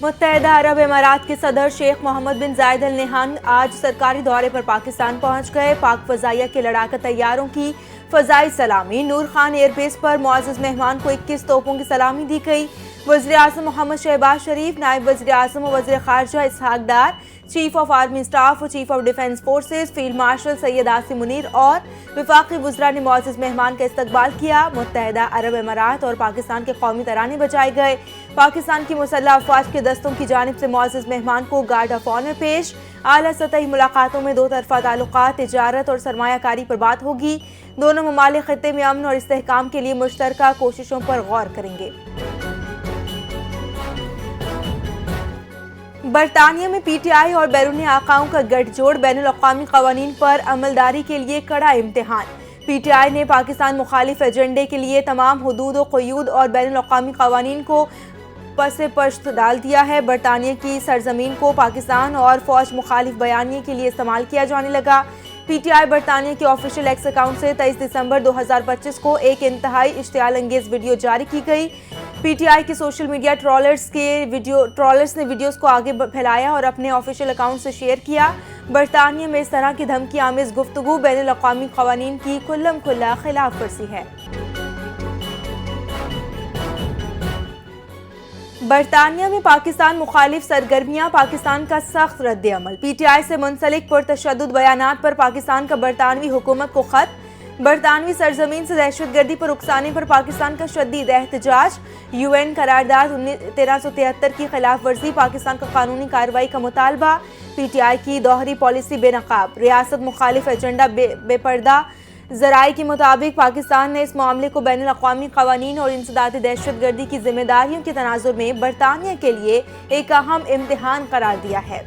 متحدہ عرب امارات کے صدر شیخ محمد بن زائد ال نہیان آج سرکاری دورے پر پاکستان پہنچ گئے۔ پاک فضائیہ کے لڑاکا طیاروں کی فضائی سلامی۔ نور خان ایئر بیس پر معزز مہمان کو 21 توپوں کی سلامی دی گئی۔ وزیر اعظم محمد شہباز شریف، نائب وزیر اعظم و وزیر خارجہ Ishaq Dar, chief of army staff و chief of defence forces field marshal Syed Asim Munir اور وفاقی وزراء نے معزز مہمان کا استقبال کیا۔ متحدہ عرب امارات اور پاکستان کے قومی ترانے بجائے گئے۔ پاکستان کی مسلح افواج کے دستوں کی جانب سے معزز مہمان کو گارڈ آف آنر پیش۔ اعلیٰ سطحی ملاقاتوں میں دو طرفہ تعلقات، تجارت اور سرمایہ کاری پر بات ہوگی۔ دونوں ممالک خطے میں امن اور استحکام کے لیے مشترکہ کوششوں پر غور کریں گے۔ برطانیہ میں پی ٹی آئی اور بیرونی آقاؤں کا گٹھ جوڑ، بین الاقوامی قوانین پر عملداری کے لیے کڑا امتحان۔ پی ٹی آئی نے پاکستان مخالف ایجنڈے کے لیے تمام حدود و قیود اور بین الاقوامی قوانین کو پس پشت ڈال دیا ہے۔ برطانیہ کی سرزمین کو پاکستان اور فوج مخالف بیانیے کے لیے استعمال کیا جانے لگا۔ پی ٹی آئی برطانیہ کے آفیشیل ایکس اکاؤنٹ سے 23 دسمبر 2025 کو ایک انتہائی اشتعال انگیز ویڈیو جاری کی گئی۔ پی ٹی آئی کے سوشل میڈیا ٹرولرز نے ویڈیوز کو آگے پھیلایا اور اپنے آفیشیل اکاؤنٹ سے شیئر کیا۔ برطانیہ میں اس طرح کی دھمکی آمیز گفتگو بین الاقوامی قوانین کی کھلم کھلا خلاف ورزی ہے۔ برطانیہ میں پاکستان مخالف سرگرمیاں، پاکستان کا سخت رد عمل۔ پی ٹی آئی سے منسلک پرتشدد بیانات پر پاکستان کا برطانوی حکومت کو خط۔ برطانوی سرزمین سے دہشت گردی پر اکسانے پر پاکستان کا شدید احتجاج۔ یو این قرارداد 1373 کی خلاف ورزی، پاکستان کا قانونی کارروائی کا مطالبہ۔ پی ٹی آئی کی دوہری پالیسی بے نقاب، ریاست مخالف ایجنڈا بے پردہ۔ ذرائع کے مطابق پاکستان نے اس معاملے کو بین الاقوامی قوانین اور انسداد دہشت گردی کی ذمہ داریوں کے تناظر میں برطانیہ کے لیے ایک اہم امتحان قرار دیا ہے۔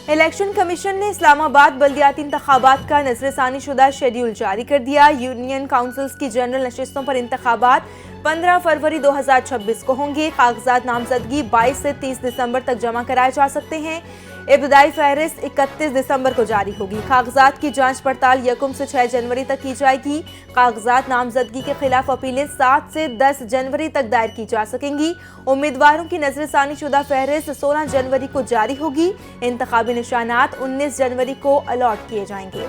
الیکشن کمیشن نے اسلام آباد بلدیاتی انتخابات کا نظر ثانی شدہ شیڈول جاری کر دیا۔ یونین کونسلز کی جنرل نشستوں پر انتخابات 15 فروری 2026 کو ہوں گے۔ کاغذات نامزدگی 22 سے 30 دسمبر تک جمع کرائے جا سکتے ہیں۔ ابتدائی فہرست 31 دسمبر کو جاری ہوگی۔ کاغذات کی جانچ پڑتال 1 سے 6 جنوری تک کی جائے گی۔ کاغذات نامزدگی کے خلاف اپیلیں 7 سے 10 جنوری تک دائر کی جا سکیں گی۔ امیدواروں کی نظر ثانی شدہ فہرست 16 جنوری کو جاری ہوگی۔ انتخابی نشانات 19 جنوری کو الاٹ کیے جائیں گے۔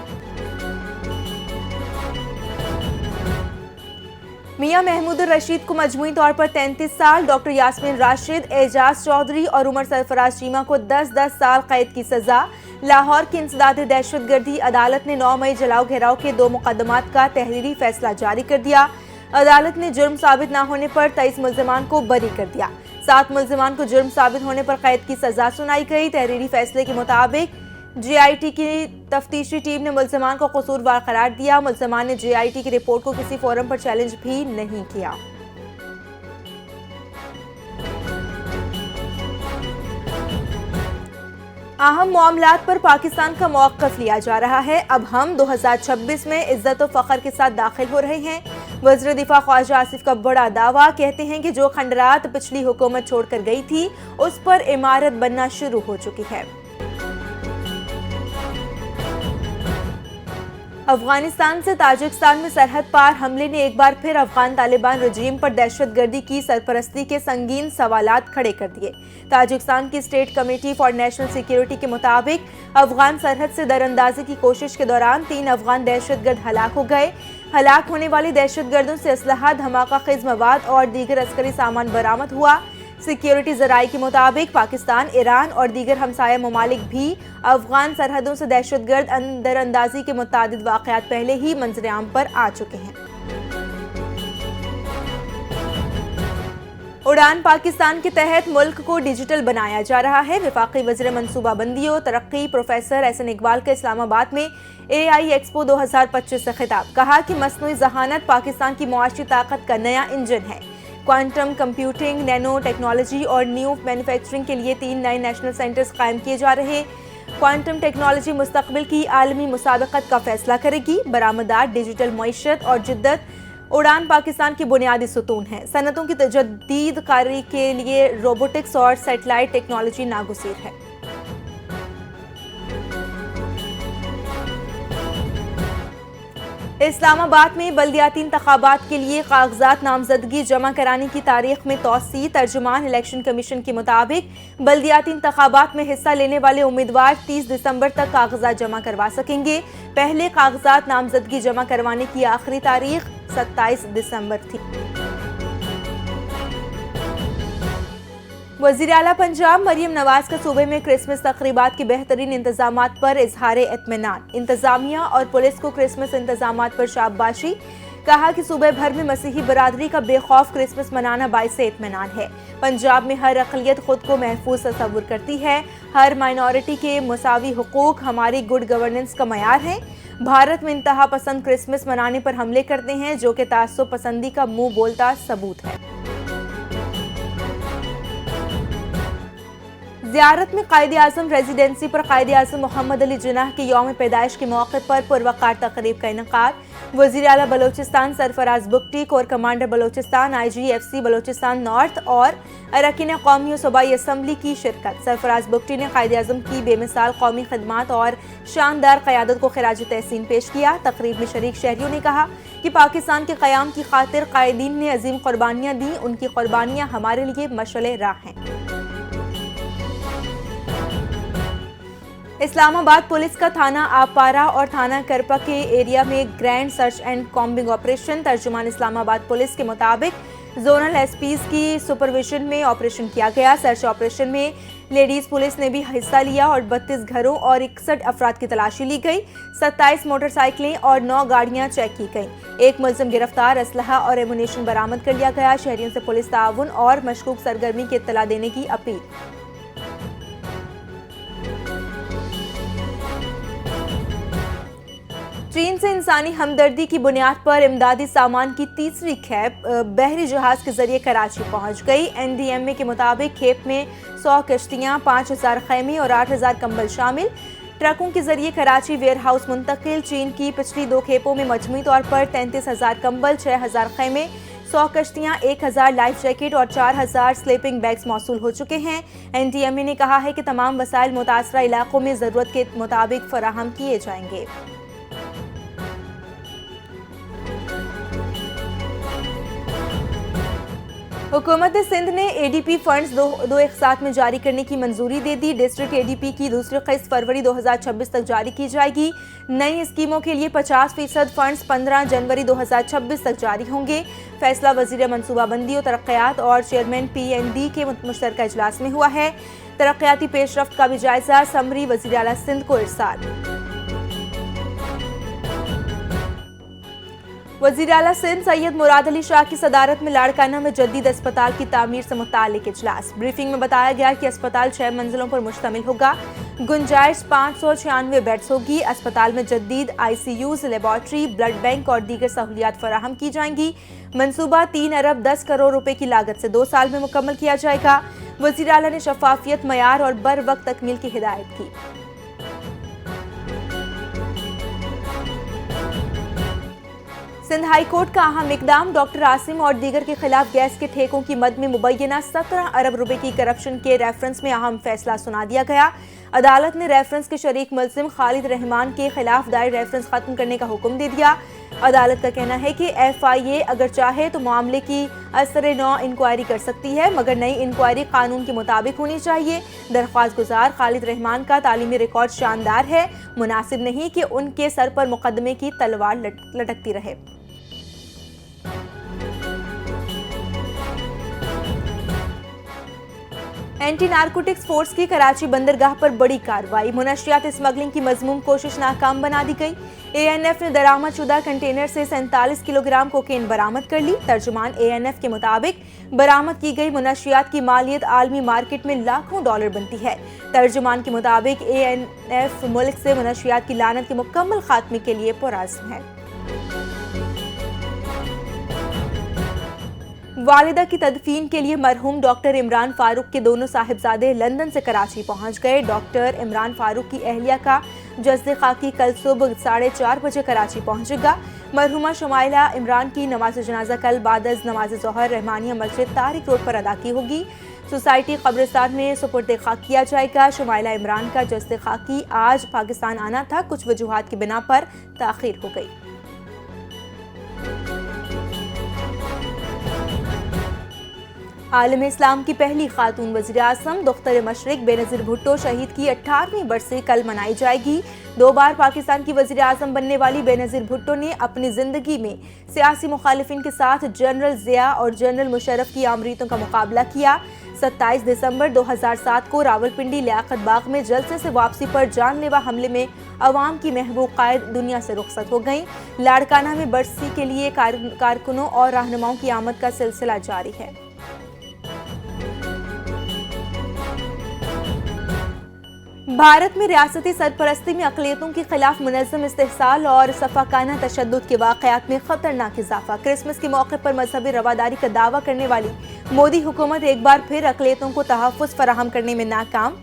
میاں محمود الرشید کو مجموعی طور پر 33 سال، ڈاکٹر یاسمین راشد، اعجاز چودھری اور عمر سرفراز چیمہ کو 10 سال قید کی سزا۔ لاہور کی انسداد دہشت گردی عدالت نے 9 مئی جلاؤ گھیراؤ کے 2 مقدمات کا تحریری فیصلہ جاری کر دیا۔ عدالت نے جرم ثابت نہ ہونے پر 23 ملزمان کو بری کر دیا۔ 7 ملزمان کو جرم ثابت ہونے پر قید کی سزا سنائی گئی۔ تحریری فیصلے کے مطابق جے آئی ٹی کی تفتیشی ٹیم نے ملزمان کو قصوروار قرار دیا۔ ملزمان نے جے آئی ٹی کی رپورٹ کو کسی فورم پر چیلنج بھی نہیں کیا۔ اہم معاملات پر پاکستان کا موقف لیا جا رہا ہے۔ اب ہم 2026 میں عزت و فخر کے ساتھ داخل ہو رہے ہیں۔ وزیر دفاع خواجہ آصف کا بڑا دعویٰ، کہتے ہیں کہ جو کھنڈرات پچھلی حکومت چھوڑ کر گئی تھی اس پر عمارت بننا شروع ہو چکی ہے۔ افغانستان سے تاجکستان میں سرحد پار حملے نے ایک بار پھر افغان طالبان رجیم پر دہشت گردی کی سرپرستی کے سنگین سوالات کھڑے کر دیے۔ تاجکستان کی state committee for national security کے مطابق افغان سرحد سے دراندازی کی کوشش کے دوران 3 افغان دہشت گرد ہلاک ہو گئے۔ ہلاک ہونے والی دہشت گردوں سے اسلحہ، دھماکہ خیز مواد اور دیگر عسکری سامان برآمد ہوا۔ سیکیورٹی ذرائع کے مطابق پاکستان، ایران اور دیگر ہمسایہ ممالک بھی افغان سرحدوں سے دہشت گرد اندراندازی کے متعدد واقعات پہلے ہی منظر عام پر آ چکے ہیں۔ اڑان پاکستان کے تحت ملک کو ڈیجیٹل بنایا جا رہا ہے۔ وفاقی وزیر منصوبہ بندی و ترقی پروفیسر احسن اقبال کا اسلام آباد میں اے آئی ایکسپو 2025 سے خطاب، کہا کہ مصنوعی ذہانت پاکستان کی معاشی طاقت کا نیا انجن ہے۔ کوانٹم کمپیوٹنگ، نینو ٹیکنالوجی اور نیو مینوفیکچرنگ کے لیے 3 نئے نیشنل سینٹرز قائم کیے جا رہے۔ کوانٹم ٹیکنالوجی مستقبل کی عالمی مسابقت کا فیصلہ کرے گی۔ برآمدات، ڈیجیٹل معیشت اور جدت اڑان پاکستان کی بنیادی ستون ہیں۔ صنعتوں کی تجدید کاری کے لیے روبوٹکس اور سیٹلائٹ ٹیکنالوجی ناگزیر ہے۔ اسلام آباد میں بلدیاتی انتخابات کے لیے کاغذات نامزدگی جمع کرانے کی تاریخ میں توسیع۔ ترجمان الیکشن کمیشن کے مطابق بلدیاتی انتخابات میں حصہ لینے والے امیدوار 30 دسمبر تک کاغذات جمع کروا سکیں گے۔ پہلے کاغذات نامزدگی جمع کروانے کی آخری تاریخ 27 دسمبر تھی۔ وزیر اعلیٰ پنجاب مریم نواز کا صوبے میں کرسمس تقریبات کے بہترین انتظامات پر اظہار اطمینان۔ انتظامیہ اور پولیس کو کرسمس انتظامات پر شاباشی۔ کہا کہ صوبے بھر میں مسیحی برادری کا بے خوف کرسمس منانا باعث اطمینان ہے۔ پنجاب میں ہر اقلیت خود کو محفوظ تصور کرتی ہے۔ ہر مائنورٹی کے مساوی حقوق ہماری گڈ گورننس کا معیار ہیں۔ بھارت میں انتہا پسند کرسمس منانے پر حملے کرتے ہیں، جو کہ تعصب پسندی کا منہ بولتا ثبوت ہے۔ زیارت میں قائد اعظم ریزیڈنسی پر قائد اعظم محمد علی جناح کے یوم پیدائش کے موقع پر پروقار تقریب کا انعقاد۔ وزیر اعلیٰ Balochistan Sarfraz Bugti, corps commander Balochistan IGFC Balochistan north اور اراکین قومی و صوبائی اسمبلی کی شرکت۔ سرفراز بگٹی نے قائد اعظم کی بے مثال قومی خدمات اور شاندار قیادت کو خراج تحسین پیش کیا۔ تقریب میں شریک شہریوں نے کہا کہ پاکستان کے قیام کی خاطر قائدین نے عظیم قربانیاں دیں، ان کی قربانیاں ہمارے لیے مشعل راہ ہیں۔ اسلام آباد پولیس کا تھانہ آبپارہ اور تھانہ کرپا کے ایریا میں گرینڈ سرچ اینڈ کامبنگ آپریشن۔ ترجمان اسلام آباد پولیس کے مطابق زونل SPs کی سپرویژن میں آپریشن کیا گیا۔ سرچ آپریشن میں لیڈیز پولیس نے بھی حصہ لیا اور 32 گھروں اور 61 افراد کی تلاشی لی گئی۔ 27 موٹر سائیکلیں اور 9 گاڑیاں چیک کی گئیں۔ ایک ملزم گرفتار، اسلحہ اور ایمونیشن برآمد کر لیا گیا۔ شہریوں سے پولیس تعاون اور مشکوک سرگرمی کی اطلاع دینے کی اپیل۔ چین سے انسانی ہمدردی کی بنیاد پر امدادی سامان کی تیسری کھیپ بحری جہاز کے ذریعے کراچی پہنچ گئی۔ NDMA کے مطابق کھیپ میں 100 کشتیاں، 5000 خیمے اور 8000 کمبل شامل۔ ٹرکوں کے ذریعے کراچی ویئر ہاؤس منتقل۔ چین کی پچھلی 2 کھیپوں میں مجموعی طور پر 33000 کمبل، 6000 خیمے، 100 کشتیاں، 1000 لائف جیکٹ اور 4000 سلیپنگ بیگز موصول ہو چکے ہیں۔ NDMA نے کہا ہے کہ تمام وسائل متاثرہ علاقوں میں ضرورت کے مطابق فراہم کیے جائیں گے۔ حکومت سندھ نے ADP فنڈز دو اقساط میں جاری کرنے کی منظوری دے دی۔ ڈسٹرکٹ ADP کی دوسری قسط فروری 2026 تک جاری کی جائے گی۔ نئی اسکیموں کے لیے 50% فنڈز 15 جنوری 2026 تک جاری ہوں گے۔ فیصلہ وزیر منصوبہ بندی و ترقیات اور چیئرمین PND کے مشترکہ اجلاس میں ہوا ہے۔ ترقیاتی پیش رفت کا بھی جائزہ سمری وزیر اعلیٰ سندھ کو ارسال۔ وزیر اعلیٰ سندھ سید مراد علی شاہ کی صدارت میں لاڑکانہ میں جدید اسپتال کی تعمیر سے متعلق اجلاس۔ بریفنگ میں بتایا گیا کہ اسپتال 6 منزلوں پر مشتمل ہوگا۔ گنجائش 596 بیڈز ہوگی۔ اسپتال میں جدید ICUs، لیبارٹری، بلڈ بینک اور دیگر سہولیات فراہم کی جائیں گی۔ منصوبہ 3 ارب 10 کروڑ روپے کی لاگت سے 2 سال میں مکمل کیا جائے گا۔ وزیر اعلیٰ نے شفافیت، معیار اور بر وقت تکمیل کی ہدایت کی۔ سندھ ہائی کورٹ کا اہم اقدام، ڈاکٹر عاصم اور دیگر کے خلاف گیس کے ٹھیکوں کی مد میں مبینہ 17 ارب روپے کی کرپشن کے ریفرنس میں اہم فیصلہ سنا دیا گیا۔ عدالت نے ریفرنس کے شریک ملزم خالد رحمان کے خلاف دائر ریفرنس ختم کرنے کا حکم دے دیا۔ عدالت کا کہنا ہے کہ FIA اگر چاہے تو معاملے کی اثر نو انکوائری کر سکتی ہے، مگر نئی انکوائری قانون کے مطابق ہونی چاہیے۔ درخواست گزار خالد رحمان کا تعلیمی ریکارڈ شاندار ہے، مناسب نہیں کہ ان کے سر پر مقدمے کی تلوار لٹکتی رہے۔ اینٹی نارکوٹکس فورس کی کراچی بندرگاہ پر بڑی کارروائی، منشیات اسمگلنگ کی مذموم کوشش ناکام بنا دی گئی۔ ANF نے درآمد شدہ کنٹینر سے 47 کلو گرام کوکین برآمد کر لی۔ ترجمان ANF کے مطابق برآمد کی گئی منشیات کی مالیت عالمی مارکیٹ میں لاکھوں ڈالر بنتی ہے۔ ترجمان کے مطابق ANF ملک سے منشیات کی لعنت کے مکمل خاتمے کے لیے پرعزم ہے۔ والدہ کی تدفین کے لیے مرحوم ڈاکٹر عمران فاروق کے دونوں صاحبزادے لندن سے کراچی پہنچ گئے۔ ڈاکٹر عمران فاروق کی اہلیہ کا جسد خاکی کل صبح 4:30 بجے کراچی پہنچے گا۔ مرحومہ شمائلہ عمران کی نماز جنازہ کل بعد از نماز ظہر رحمانیہ مسجد طارق روڈ پر ادا کی ہوگی۔ سوسائٹی قبرستان میں سپرد خاک کیا جائے گا۔ شمائلہ عمران کا جسد خاکی آج پاکستان آنا تھا، کچھ وجوہات کی بنا پر تاخیر ہو گئی۔ عالم اسلام کی پہلی خاتون وزیر اعظم دختر مشرق بینظیر بھٹو شہید کی 18ویں برسی کل منائی جائے گی۔ 2 بار پاکستان کی وزیر اعظم بننے والی بینظیر بھٹو نے اپنی زندگی میں سیاسی مخالفین کے ساتھ جنرل ضیاء اور جنرل مشرف کی آمریتوں کا مقابلہ کیا۔ 27 دسمبر 2007 کو راولپنڈی لیاقت باغ میں جلسے سے واپسی پر جان لیوا حملے میں عوام کی محبوب قائد دنیا سے رخصت ہو گئیں۔ لاڑکانہ میں برسی کے لیے کارکنوں اور رہنماؤں کی آمد کا سلسلہ جاری ہے۔ بھارت میں ریاستی سرپرستی میں اقلیتوں کے خلاف منظم استحصال اور صفاقانہ تشدد کے واقعات میں خطرناک اضافہ۔ کرسمس کے موقع پر مذہبی رواداری کا دعویٰ کرنے والی مودی حکومت ایک بار پھر اقلیتوں کو تحفظ فراہم کرنے میں ناکام۔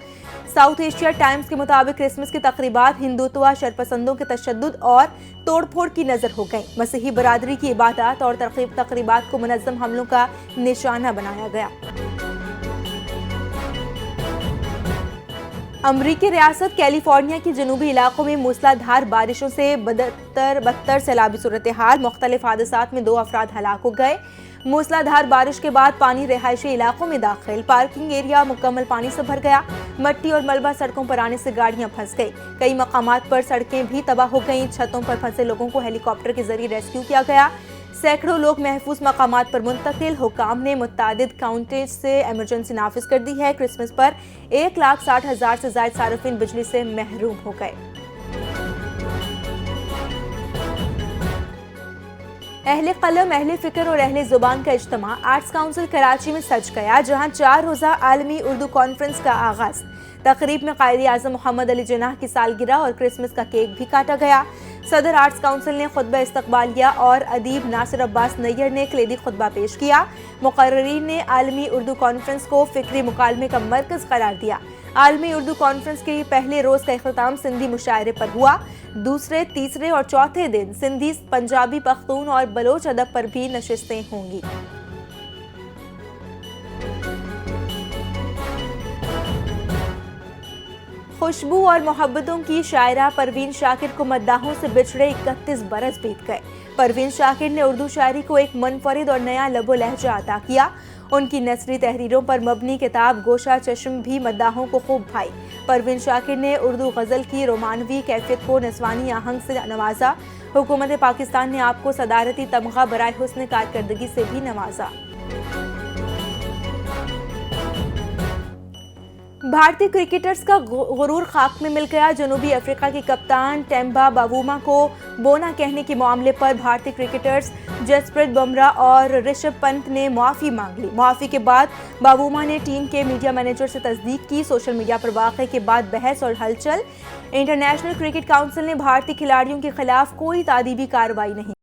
ساؤتھ ایشیا ٹائمز کے مطابق کرسمس کی تقریبات ہندوتوا شرپسندوں کے تشدد اور توڑ پھوڑ کی نظر ہو گئیں۔ مسیحی برادری کی عبادات اور تقریبات کو منظم حملوں کا نشانہ بنایا گیا۔ امریکی ریاست کیلیفورنیا کے جنوبی علاقوں میں موسلا دھار بارشوں سے بدتر سیلابی صورتحال۔ مختلف حادثات میں 2 افراد ہلاک ہو گئے۔ موسلا دھار بارش کے بعد پانی رہائشی علاقوں میں داخل۔ پارکنگ ایریا مکمل پانی سے بھر گیا۔ مٹی اور ملبہ سڑکوں پر آنے سے گاڑیاں پھنس گئی۔ کئی مقامات پر سڑکیں بھی تباہ ہو گئیں۔ چھتوں پر پھنسے لوگوں کو ہیلی کاپٹر کے ذریعے ریسکیو کیا گیا۔ سینکڑوں لوگ محفوظ مقامات پر منتقل۔ حکام نے متعدد کاؤنٹیز سے ایمرجنسی نافذ کر دی ہے۔ کرسمس پر 1,60,000 سے زائد صارفین بجلی سے محروم ہو گئے۔ اہل قلم، اہل فکر اور اہل زبان کا اجتماع آرٹس کونسل کراچی میں سج گیا، جہاں 4 روزہ عالمی اردو کانفرنس کا آغاز۔ تقریب میں قائد اعظم محمد علی جناح کی سالگرہ اور کرسمس کا کیک بھی کاٹا گیا۔ صدر آرٹس کونسل نے خطبہ استقبالیہ اور ادیب ناصر عباس نیّر نے کلیدی خطبہ پیش کیا۔ مقررین نے عالمی اردو کانفرنس کو فکری مکالمے کا مرکز قرار دیا۔ عالمی اردو کانفرنس کے پہلے روز کا اختتام سندھی مشاعرے پر ہوا۔ دوسرے، تیسرے اور چوتھے دن سندھی، پنجابی، پختون اور بلوچ ادب پر بھی نشستیں ہوں گی۔ خوشبو اور محبتوں کی شاعرہ پروین شاکر کو مداحوں سے بچھڑے 31 برس بیت گئے۔ پروین شاکر نے اردو شاعری کو ایک منفرد اور نیا لب و لہجہ عطا کیا۔ ان کی نثری تحریروں پر مبنی کتاب گوشہ چشم بھی مداحوں کو خوب بھائی۔ پروین شاکر نے اردو غزل کی رومانوی کیفیت کو نسوانی آہنگ سے نوازا۔ حکومت پاکستان نے آپ کو صدارتی تمغہ برائے حسن کارکردگی سے بھی نوازا۔ بھارتی کرکٹرز کا غرور خاک میں مل گیا۔ جنوبی افریقہ کے کپتان ٹیمبا باووما کو بونا کہنے کے معاملے پر بھارتی کرکٹرز جسپریت بمراہ اور رشبھ پنت نے معافی مانگ لی۔ معافی کے بعد باووما نے ٹیم کے میڈیا مینیجر سے تصدیق کی۔ سوشل میڈیا پر واقعے کے بعد بحث اور ہلچل۔ انٹرنیشنل کرکٹ کونسل نے بھارتی کھلاڑیوں کے خلاف کوئی تادیبی کارروائی نہیں